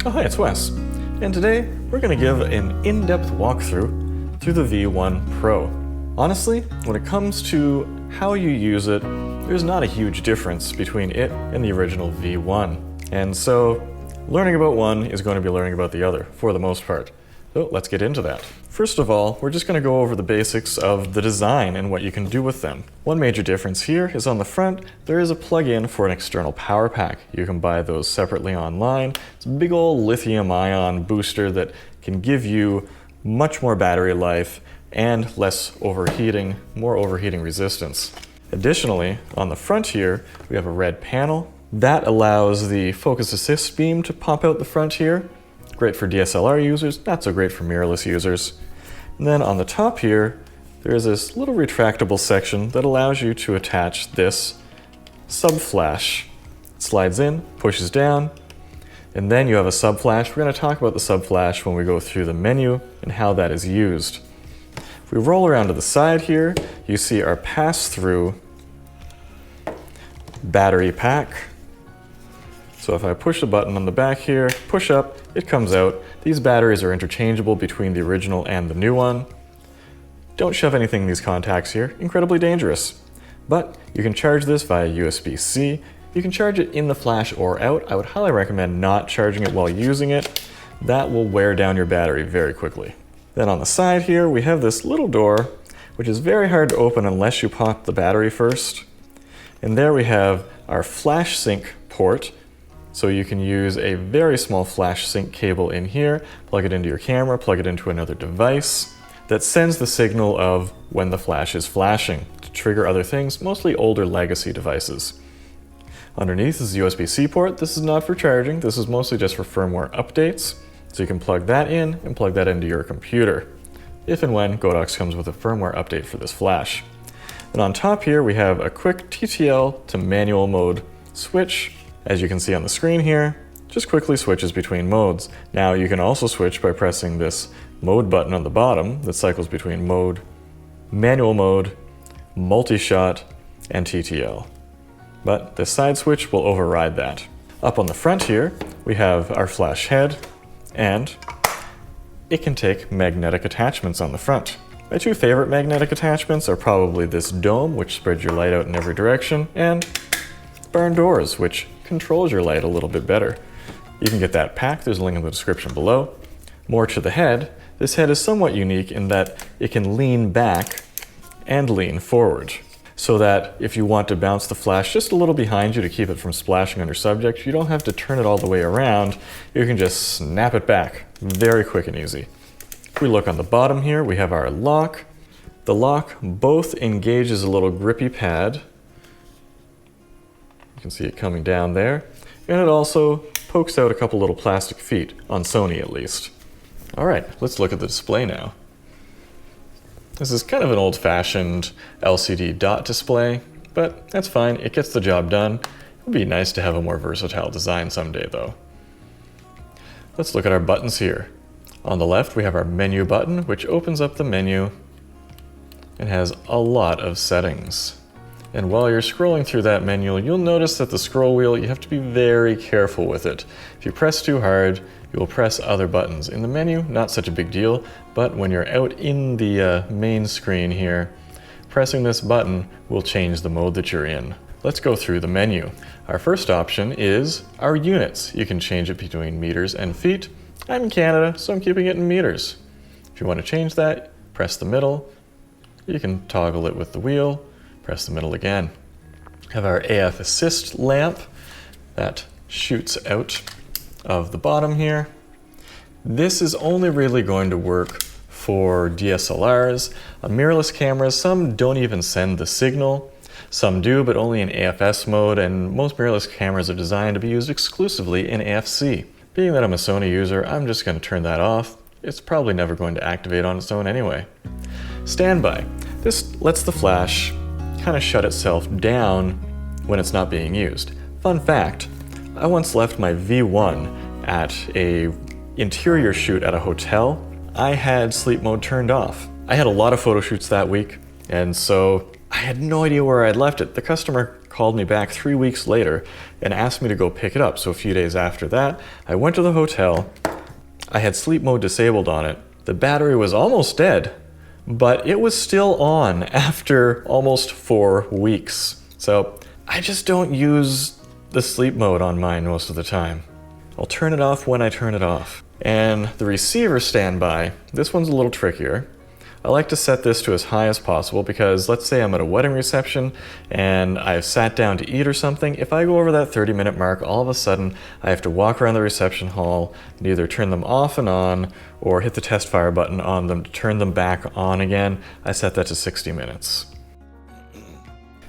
Oh hi, it's Wes, and today we're going to give an in-depth walkthrough through the V1 Pro. Honestly, when it comes to how you use it, there's not a huge difference between it and the original V1. And so, learning about one is going to be learning about the other, for the most part. So let's get into that. First of all, we're just going to go over the basics of the design and what you can do with them. One major difference here is on the front, there is a plug-in for an external power pack. You can buy those separately online. It's a big old lithium-ion booster that can give you much more battery life and less overheating, more overheating resistance. Additionally, on the front here, we have a red panel. That allows the focus assist beam to pop out the front here. Great for DSLR users, not so great for mirrorless users. And then on the top here, there's this little retractable section that allows you to attach this sub-flash. It slides in, pushes down, and then you have a sub-flash. We're going to talk about the sub-flash when we go through the menu and how that is used. If we roll around to the side here, you see our pass-through battery pack. So if I push the button on the back here, push up, it comes out. These batteries are interchangeable between the original and the new one. Don't shove anything in these contacts here, incredibly dangerous. But you can charge this via USB-C. You can charge it in the flash or out. I would highly recommend not charging it while using it. That will wear down your battery very quickly. Then on the side here, we have this little door, which is very hard to open unless you pop the battery first. And there we have our flash sync port. So you can use a very small flash sync cable in here, plug it into your camera, plug it into another device that sends the signal of when the flash is flashing to trigger other things, mostly older legacy devices. Underneath is the USB-C port. This is not for charging. This is mostly just for firmware updates. So you can plug that in and plug that into your computer, if and when Godox comes with a firmware update for this flash. And on top here, we have a quick TTL to manual mode switch. As you can see on the screen here, just quickly switches between modes. Now you can also switch by pressing this mode button on the bottom that cycles between mode, manual mode, multi-shot, and TTL. But the side switch will override that. Up on the front here, we have our flash head, and it can take magnetic attachments on the front. My two favorite magnetic attachments are probably this dome, which spreads your light out in every direction, and barn doors, which controls your light a little bit better. You can get that pack, there's a link in the description below. More to the head, this head is somewhat unique in that it can lean back and lean forward, so that if you want to bounce the flash just a little behind you to keep it from splashing on your subject, you don't have to turn it all the way around, you can just snap it back. Very quick and easy. If we look on the bottom here, we have our lock. The lock both engages a little grippy pad. You can see it coming down there, and it also pokes out a couple little plastic feet, on Sony at least. Alright, let's look at the display now. This is kind of an old-fashioned LCD dot display, but that's fine, it gets the job done. It would be nice to have a more versatile design someday though. Let's look at our buttons here. On the left we have our menu button, which opens up the menu and has a lot of settings. And while you're scrolling through that menu, you'll notice that the scroll wheel, you have to be very careful with it. If you press too hard, you will press other buttons. In the menu, not such a big deal, but when you're out in the main screen here, pressing this button will change the mode that you're in. Let's go through the menu. Our first option is our units. You can change it between meters and feet. I'm in Canada, so I'm keeping it in meters. If you want to change that, press the middle. You can toggle it with the wheel. Press the middle again. Have our AF assist lamp that shoots out of the bottom here. This is only really going to work for DSLRs. On mirrorless cameras, some don't even send the signal. Some do, but only in AFS mode, and most mirrorless cameras are designed to be used exclusively in AFC. Being that I'm a Sony user, I'm just going to turn that off. It's probably never going to activate on its own anyway. Standby. This lets the flash kind of shut itself down when it's not being used. Fun fact, I once left my V1 at a interior shoot at a hotel. I had sleep mode turned off. I had a lot of photo shoots that week, and so I had no idea where I'd left it. The customer called me back 3 weeks later and asked me to go pick it up. So a few days after that, I went to the hotel. I had sleep mode disabled on it. The battery was almost dead, but it was still on after almost 4 weeks. So I just don't use the sleep mode on mine most of the time. I'll turn it off when I turn it off. And the receiver standby, this one's a little trickier. I like to set this to as high as possible because let's say I'm at a wedding reception and I've sat down to eat or something. If I go over that 30-minute mark, all of a sudden I have to walk around the reception hall and either turn them off and on or hit the test fire button on them to turn them back on again. I set that to 60 minutes.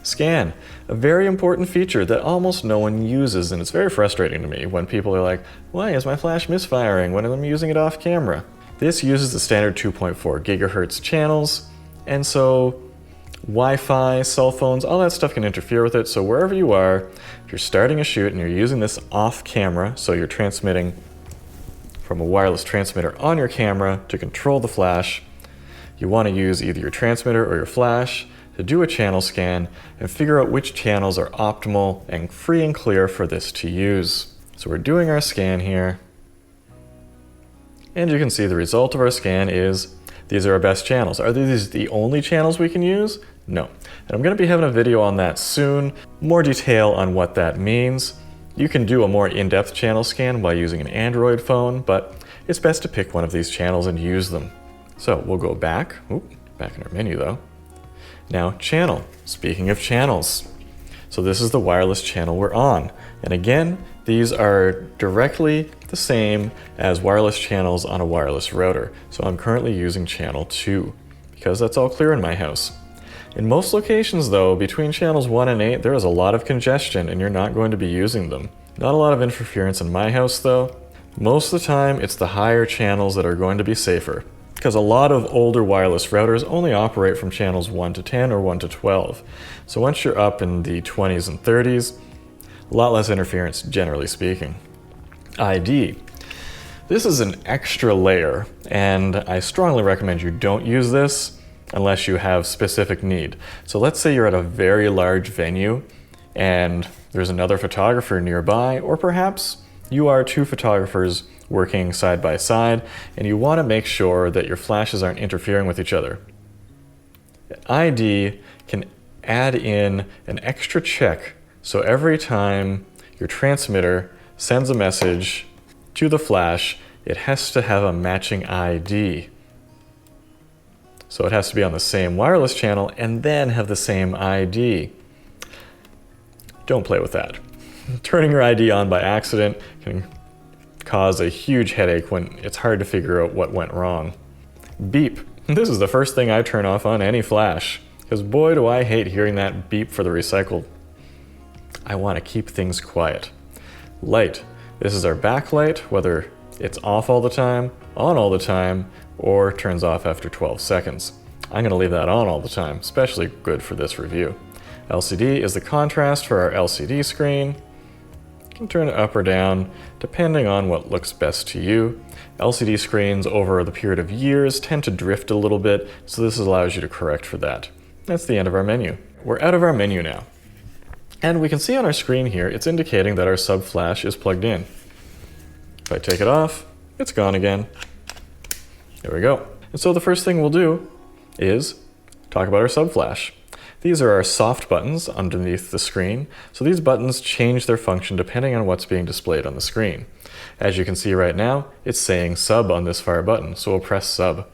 Scan, a very important feature that almost no one uses, and it's very frustrating to me when people are like, why is my flash misfiring when I'm using it off camera? This uses the standard 2.4 gigahertz channels, and so Wi-Fi, cell phones, all that stuff can interfere with it. So wherever you are, if you're starting a shoot and you're using this off camera, so you're transmitting from a wireless transmitter on your camera to control the flash, you want to use either your transmitter or your flash to do a channel scan and figure out which channels are optimal and free and clear for this to use. So we're doing our scan here. And you can see the result of our scan is these are our best channels. Are these the only channels we can use? No. And I'm going to be having a video on that soon, more detail on what that means. You can do a more in-depth channel scan by using an Android phone, but it's best to pick one of these channels and use them. So we'll go back in our menu though. Now channel, speaking of channels. So this is the wireless channel we're on. And again, these are directly the same as wireless channels on a wireless router. So I'm currently using channel 2 because that's all clear in my house. In most locations though, between channels 1 and 8, there is a lot of congestion and you're not going to be using them. Not a lot of interference in my house though. Most of the time, it's the higher channels that are going to be safer, because a lot of older wireless routers only operate from channels 1 to 10 or 1 to 12. So once you're up in the 20s and 30s, a lot less interference, generally speaking. ID. This is an extra layer, and I strongly recommend you don't use this unless you have specific need. So let's say you're at a very large venue and there's another photographer nearby, or perhaps you are 2 photographers working side by side, and you want to make sure that your flashes aren't interfering with each other. ID can add in an extra check, so every time your transmitter sends a message to the flash, it has to have a matching ID. So it has to be on the same wireless channel and then have the same ID. Don't play with that. Turning your ID on by accident can cause a huge headache when it's hard to figure out what went wrong. Beep. This is the first thing I turn off on any flash, because boy do I hate hearing that beep for the recycled. I want to keep things quiet. Light. This is our backlight, whether it's off all the time, on all the time, or turns off after 12 seconds. I'm going to leave that on all the time, especially good for this review. LCD is the contrast for our LCD screen. You can turn it up or down depending on what looks best to you. LCD screens over the period of years tend to drift a little bit, so this allows you to correct for that. That's the end of our menu. We're out of our menu now. And we can see on our screen here, it's indicating that our sub flash is plugged in. If I take it off, it's gone again. There we go. And so the first thing we'll do is talk about our sub flash. These are our soft buttons underneath the screen. So these buttons change their function depending on what's being displayed on the screen. As you can see right now, it's saying sub on this fire button, so we'll press sub.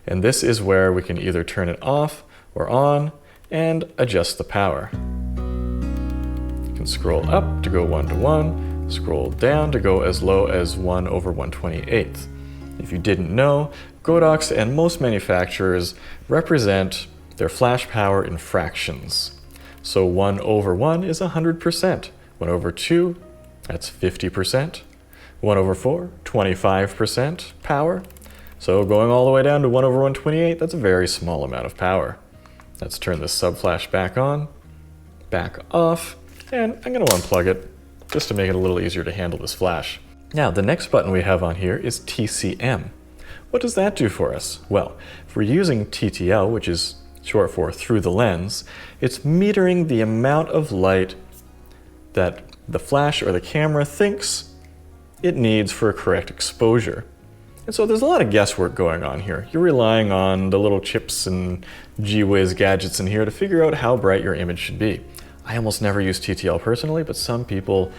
And this is where we can either turn it off or on and adjust the power. You can scroll up to go 1 to 1, scroll down to go as low as 1 over 1/28. If you didn't know, Godox and most manufacturers represent their flash power in fractions. So 1 over 1 is 100%. 1 over 2, that's 50%. 1 over 4, 25% power. So going all the way down to 1 over 128, that's a very small amount of power. Let's turn this sub flash back on, back off, and I'm going to unplug it just to make it a little easier to handle this flash. Now, the next button we have on here is TCM. What does that do for us? Well, if we're using TTL, which is short for through the lens, it's metering the amount of light that the flash or the camera thinks it needs for a correct exposure. And so there's a lot of guesswork going on here. You're relying on the little chips and gee-whiz gadgets in here to figure out how bright your image should be. I almost never use TTL personally, but some people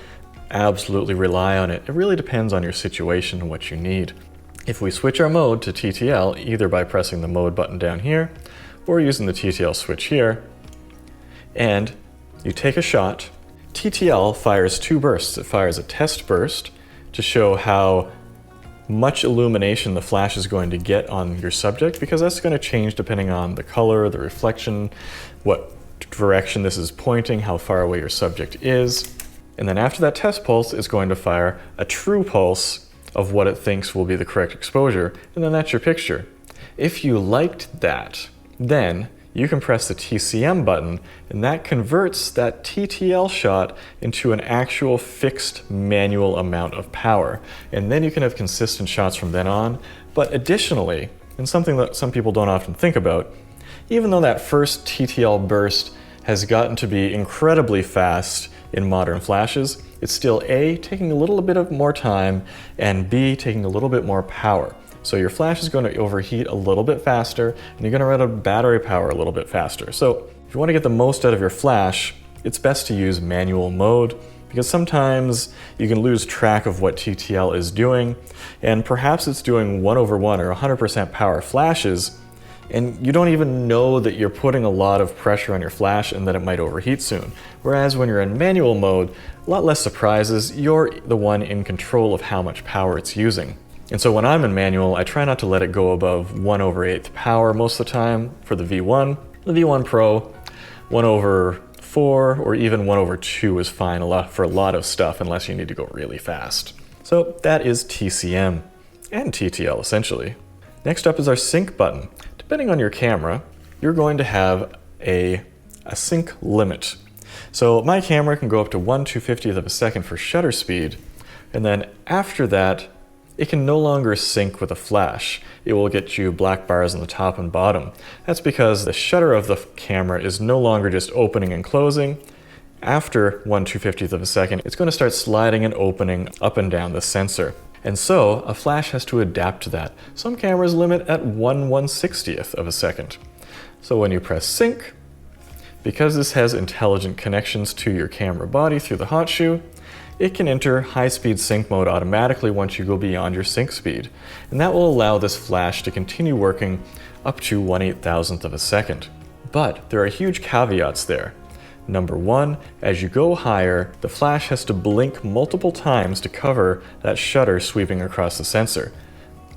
absolutely rely on it. It really depends on your situation and what you need. If we switch our mode to TTL, either by pressing the mode button down here or using the TTL switch here, and you take a shot, TTL fires two bursts. It fires a test burst to show how much illumination the flash is going to get on your subject, because that's going to change depending on the color, the reflection, what direction this is pointing, how far away your subject is. And then after that test pulse, it's going to fire a true pulse of what it thinks will be the correct exposure, and then that's your picture. If you liked that, then you can press the TCM button, and that converts that TTL shot into an actual fixed manual amount of power. And then you can have consistent shots from then on. But additionally, and something that some people don't often think about, even though that first TTL burst has gotten to be incredibly fast in modern flashes, it's still A, taking a little bit of more time, and B, taking a little bit more power. So your flash is going to overheat a little bit faster, and you're going to run out of battery power a little bit faster. So if you want to get the most out of your flash, it's best to use manual mode, because sometimes you can lose track of what TTL is doing, and perhaps it's doing 1/1 or 100% power flashes, and you don't even know that you're putting a lot of pressure on your flash and that it might overheat soon. Whereas when you're in manual mode, a lot less surprises, you're the one in control of how much power it's using. And so when I'm in manual, I try not to let it go above 1/8 power most of the time for the V1. The V1 Pro, 1/4 or even 1/2 is fine for a lot of stuff unless you need to go really fast. So that is TCM and TTL essentially. Next up is our sync button. Depending on your camera, you're going to have a sync limit. So my camera can go up to 1/250th of a second for shutter speed, and then after that, it can no longer sync with a flash. It will get you black bars on the top and bottom. That's because the shutter of the camera is no longer just opening and closing. After 1/250th of a second, it's going to start sliding and opening up and down the sensor. And so a flash has to adapt to that. Some cameras limit at 1/160th of a second. So when you press sync, because this has intelligent connections to your camera body through the hot shoe, it can enter high-speed sync mode automatically once you go beyond your sync speed. And that will allow this flash to continue working up to 1/8000th of a second. But there are huge caveats there. Number one, as you go higher, the flash has to blink multiple times to cover that shutter sweeping across the sensor.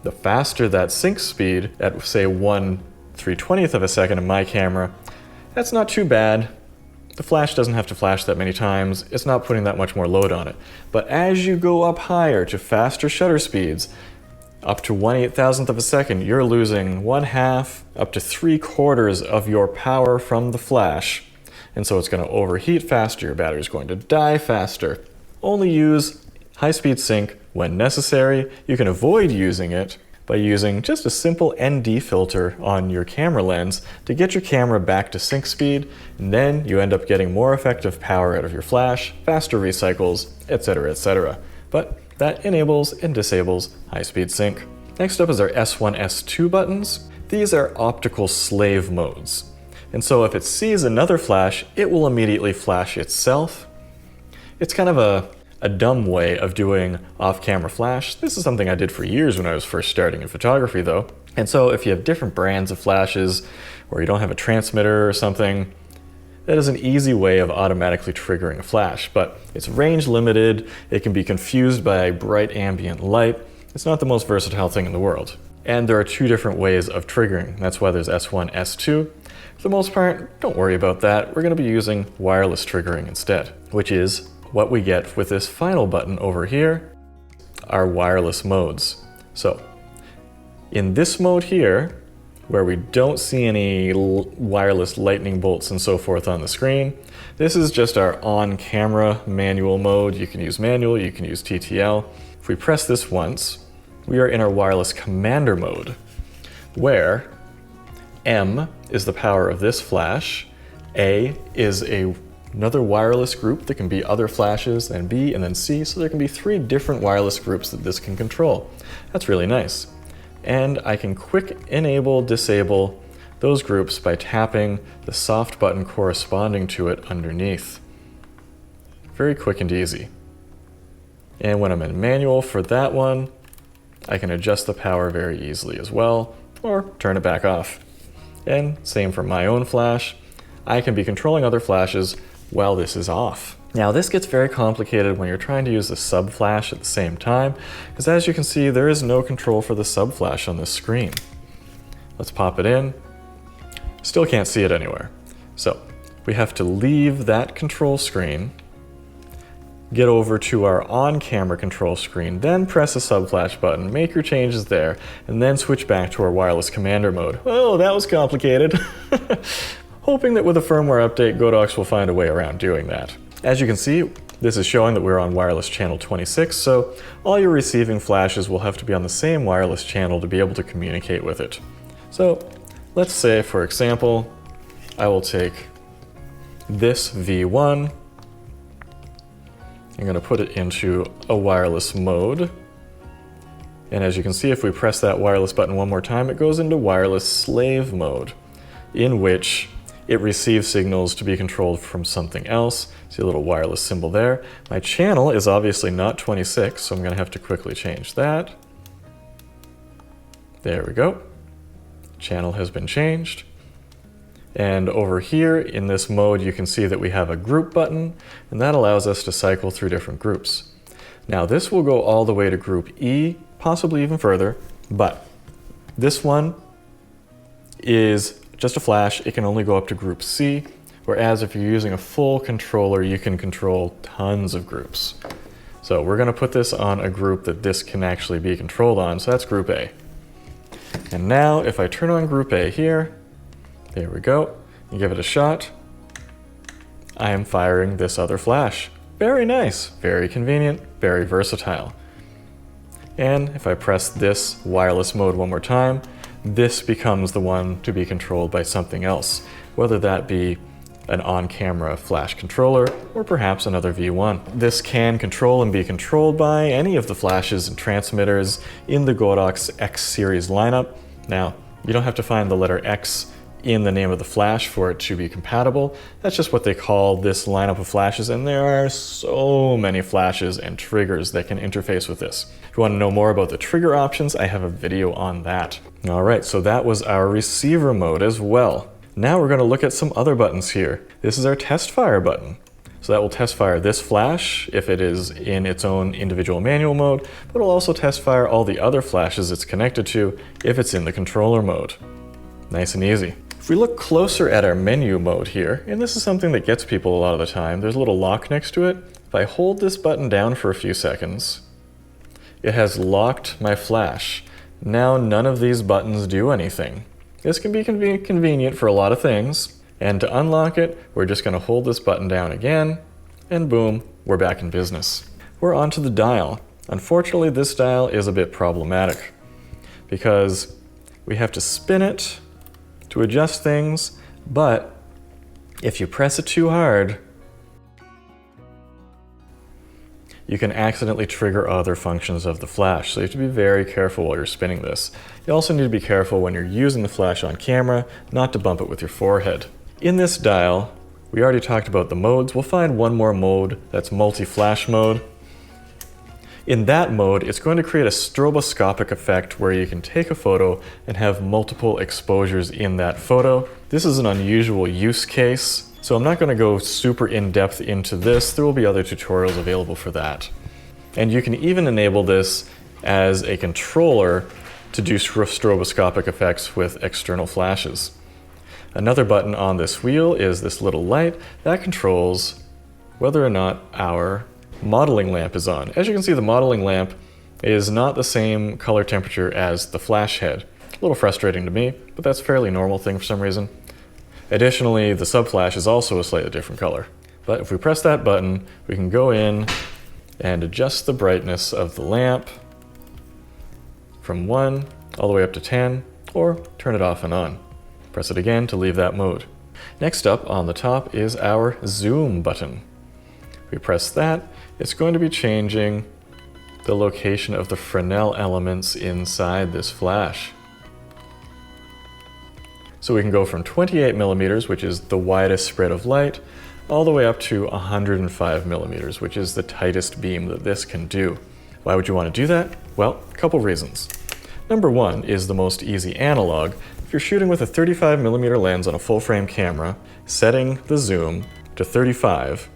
The faster that sync speed, at say 1/320th of a second in my camera, that's not too bad. The flash doesn't have to flash that many times, it's not putting that much more load on it. But as you go up higher to faster shutter speeds, up to 1/8000th of a second, you're losing 1/2 up to 3/4 of your power from the flash. And so it's going to overheat faster, your battery's going to die faster. Only use high-speed sync when necessary. You can avoid using it by using just a simple ND filter on your camera lens to get your camera back to sync speed, and then you end up getting more effective power out of your flash, faster recycles, etc., etc. But that enables and disables high-speed sync. Next up is our S1, S2 buttons. These are optical slave modes. And so if it sees another flash, it will immediately flash itself. It's kind of a dumb way of doing off-camera flash. This is something I did for years when I was first starting in photography though. And so if you have different brands of flashes, or you don't have a transmitter or something, that is an easy way of automatically triggering a flash. But it's range limited, it can be confused by bright ambient light. It's not the most versatile thing in the world. And there are two different ways of triggering. That's why there's S1, S2. For the most part, don't worry about that. We're going to be using wireless triggering instead, which is what we get with this final button over here, our wireless modes. So in this mode here, where we don't see any wireless lightning bolts and so forth on the screen, this is just our on-camera manual mode. You can use manual, you can use TTL. If we press this once, we are in our wireless commander mode, where M is the power of this flash, A is a another wireless group that can be other flashes, then B, and then C, so there can be 3 different wireless groups that this can control. That's really nice. And I can quick enable, disable those groups by tapping the soft button corresponding to it underneath. Very quick and easy. And when I'm in manual for that one, I can adjust the power very easily as well, or turn it back off. And same for my own flash. I can be controlling other flashes while this is off. Now this gets very complicated when you're trying to use the sub flash at the same time, because as you can see, there is no control for the sub flash on this screen. Let's pop it in. Still can't see it anywhere. So we have to leave that control screen, get over to our on-camera control screen, then press the sub-flash button, make your changes there, and then switch back to our wireless commander mode. Oh, that was complicated. Hoping that with a firmware update, Godox will find a way around doing that. As you can see, this is showing that we're on wireless channel 26, so all your receiving flashes will have to be on the same wireless channel to be able to communicate with it. So let's say, for example, I will take this V1, I'm going to put it into a wireless mode. And as you can see, if we press that wireless button one more time, it goes into wireless slave mode, in which it receives signals to be controlled from something else. See a little wireless symbol there. My channel is obviously not 26, so I'm going to have to quickly change that. There we go. Channel has been changed. And over here in this mode, you can see that we have a group button, and that allows us to cycle through different groups. Now this will go all the way to group E, possibly even further, but this one is just a flash. It can only go up to group C, whereas if you're using a full controller, you can control tons of groups. So we're gonna put this on a group that this can actually be controlled on, so that's group A. And now if I turn on group A here, there we go, and give it a shot, I am firing this other flash. Very nice, very convenient, very versatile. And if I press this wireless mode one more time, this becomes the one to be controlled by something else, whether that be an on-camera flash controller or perhaps another V1. This can control and be controlled by any of the flashes and transmitters in the Godox X series lineup. Now, you don't have to find the letter X in the name of the flash for it to be compatible. That's just what they call this lineup of flashes, and there are so many flashes and triggers that can interface with this. If you want to know more about the trigger options, I have a video on that. All right, so that was our receiver mode as well. Now we're going to look at some other buttons here. This is our test fire button. So that will test fire this flash if it is in its own individual manual mode, but it'll also test fire all the other flashes it's connected to if it's in the controller mode. Nice and easy. If we look closer at our menu mode here, and this is something that gets people a lot of the time, there's a little lock next to it. If I hold this button down for a few seconds, it has locked my flash. Now none of these buttons do anything. This can be convenient for a lot of things, and to unlock it, we're just going to hold this button down again, and boom, we're back in business. We're onto the dial. Unfortunately, this dial is a bit problematic, because we have to spin it to adjust things, but if you press it too hard, you can accidentally trigger other functions of the flash, so you have to be very careful while you're spinning this. You also need to be careful when you're using the flash on camera, not to bump it with your forehead. In this dial, we already talked about the modes. We'll find one more mode, that's multi-flash mode. In that mode, it's going to create a stroboscopic effect where you can take a photo and have multiple exposures in that photo. This is an unusual use case, so I'm not going to go super in-depth into this. There will be other tutorials available for that. And you can even enable this as a controller to do stroboscopic effects with external flashes. Another button on this wheel is this little light that controls whether or not our modeling lamp is on. As you can see, the modeling lamp is not the same color temperature as the flash head. A little frustrating to me, but that's a fairly normal thing for some reason. Additionally, the sub-flash is also a slightly different color. But if we press that button, we can go in and adjust the brightness of the lamp from 1 all the way up to 10, or turn it off and on. Press it again to leave that mode. Next up on the top is our zoom button. If we press that, it's going to be changing the location of the Fresnel elements inside this flash. So we can go from 28 millimeters, which is the widest spread of light, all the way up to 105 millimeters, which is the tightest beam that this can do. Why would you want to do that? Well, a couple reasons. Number one is the most easy analog. If you're shooting with a 35 millimeter lens on a full frame camera, setting the zoom to 35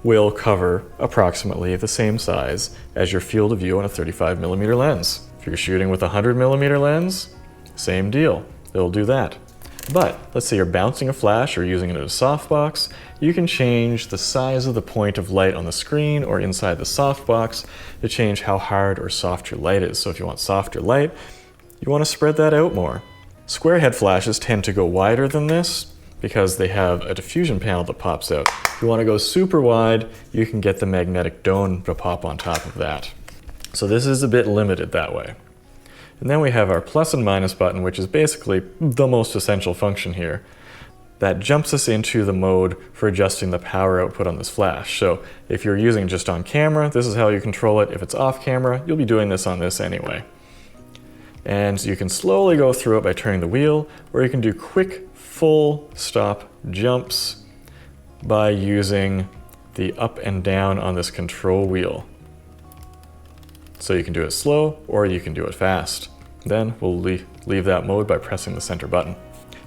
will cover approximately the same size as your field of view on a 35 millimeter lens. If you're shooting with a 100 millimeter lens, same deal, it'll do that. But let's say you're bouncing a flash or using it as a softbox, you can change the size of the point of light on the screen or inside the softbox to change how hard or soft your light is. So if you want softer light, you want to spread that out more. Square head flashes tend to go wider than this because they have a diffusion panel that pops out. If you want to go super wide, you can get the magnetic dome to pop on top of that. So this is a bit limited that way. And then we have our plus and minus button, which is basically the most essential function here. That jumps us into the mode for adjusting the power output on this flash. So if you're using just on camera, this is how you control it. If it's off camera, you'll be doing this on this anyway. And you can slowly go through it by turning the wheel, or you can do quick full stop jumps by using the up and down on this control wheel. So you can do it slow or you can do it fast. Then we'll leave that mode by pressing the center button.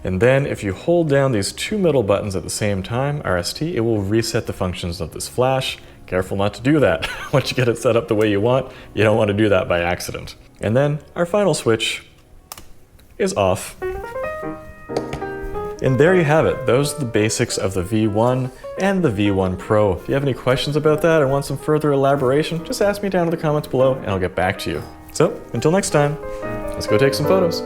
And then if you hold down these two middle buttons at the same time, RST, it will reset the functions of this flash. Careful not to do that. Once you get it set up the way you want, you don't want to do that by accident. And then our final switch is off. And there you have it. Those are the basics of the V1 and the V1 Pro. If you have any questions about that or want some further elaboration, just ask me down in the comments below and I'll get back to you. So, until next time, let's go take some photos.